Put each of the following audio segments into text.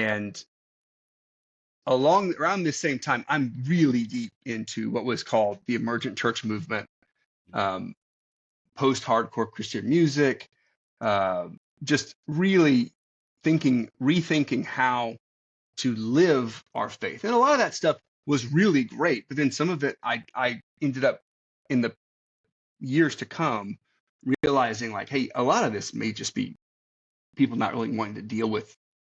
And around this same time, I'm really deep into what was called the Emergent Church movement, post-hardcore Christian music, just really rethinking how to live our faith. And a lot of that stuff was really great, but then some of it I ended up in the years to come realizing like, hey, a lot of this may just be people not really wanting to deal with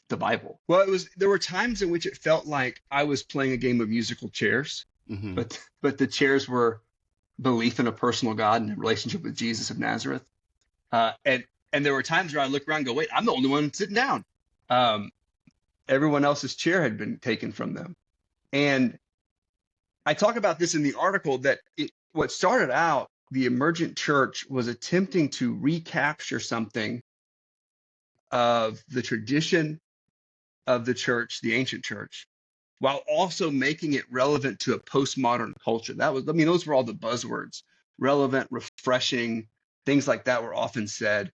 the Bible. Well, there were times in which it felt like I was playing a game of musical chairs, but the chairs were belief in a personal God and a relationship with Jesus of Nazareth. And there were times where I look around and go, wait, I'm the only one sitting down. Everyone else's chair had been taken from them. And I talk about this in the article that what started out, the Emergent Church was attempting to recapture something of the tradition of the church, the ancient church, while also making it relevant to a postmodern culture. Those were all the buzzwords: relevant, refreshing, things like that were often said.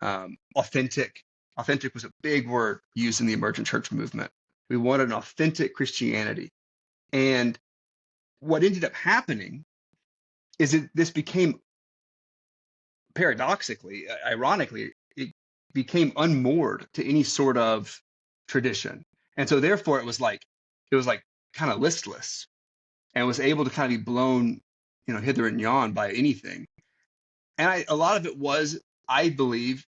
Authentic was a big word used in the Emergent Church movement. We wanted an authentic Christianity. And what ended up happening is that this became, paradoxically, ironically, it became unmoored to any sort of tradition. And so therefore it was like kind of listless and was able to kind of be blown, hither and yon by anything. And a lot of it was, I believe,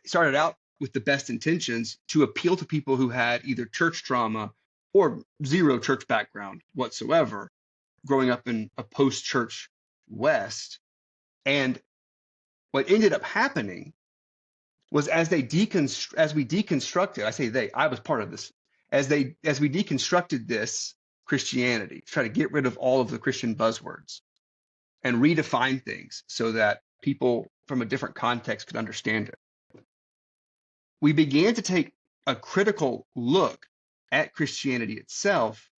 started out with the best intentions to appeal to people who had either church trauma or zero church background whatsoever, growing up in a post-church West. And what ended up happening was as we deconstructed, I say they, I was part of this, as we deconstructed this Christianity, try to get rid of all of the Christian buzzwords and redefine things so that people from a different context could understand it. We began to take a critical look at Christianity itself,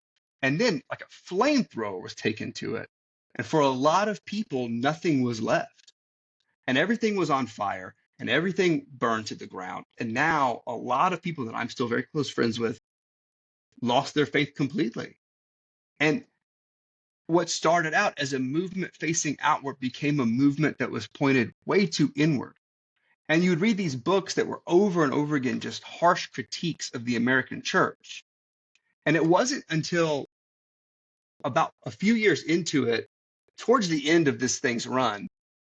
and then like a flamethrower was taken to it. And for a lot of people, nothing was left. And everything was on fire and everything burned to the ground. And now a lot of people that I'm still very close friends with lost their faith completely. And what started out as a movement facing outward became a movement that was pointed way too inward. And you'd read these books that were over and over again just harsh critiques of the American church. And it wasn't until about a few years into it, towards the end of this thing's run,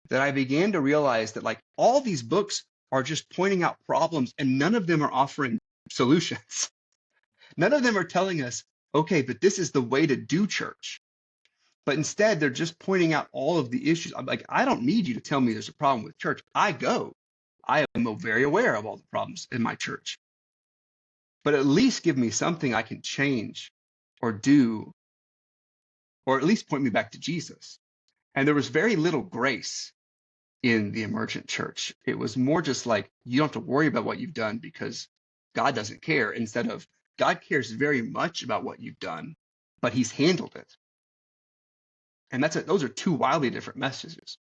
that I began to realize that like all these books are just pointing out problems and none of them are offering solutions. None of them are telling us, okay, but this is the way to do church. But instead, they're just pointing out all of the issues. I'm like, I don't need you to tell me there's a problem with church. I am very aware of all the problems in my church. But at least give me something I can change or do, or at least point me back to Jesus. And there was very little grace in the Emergent Church. It was more just like, you don't have to worry about what you've done because God doesn't care, instead of God cares very much about what you've done, but he's handled it. And those are two wildly different messages.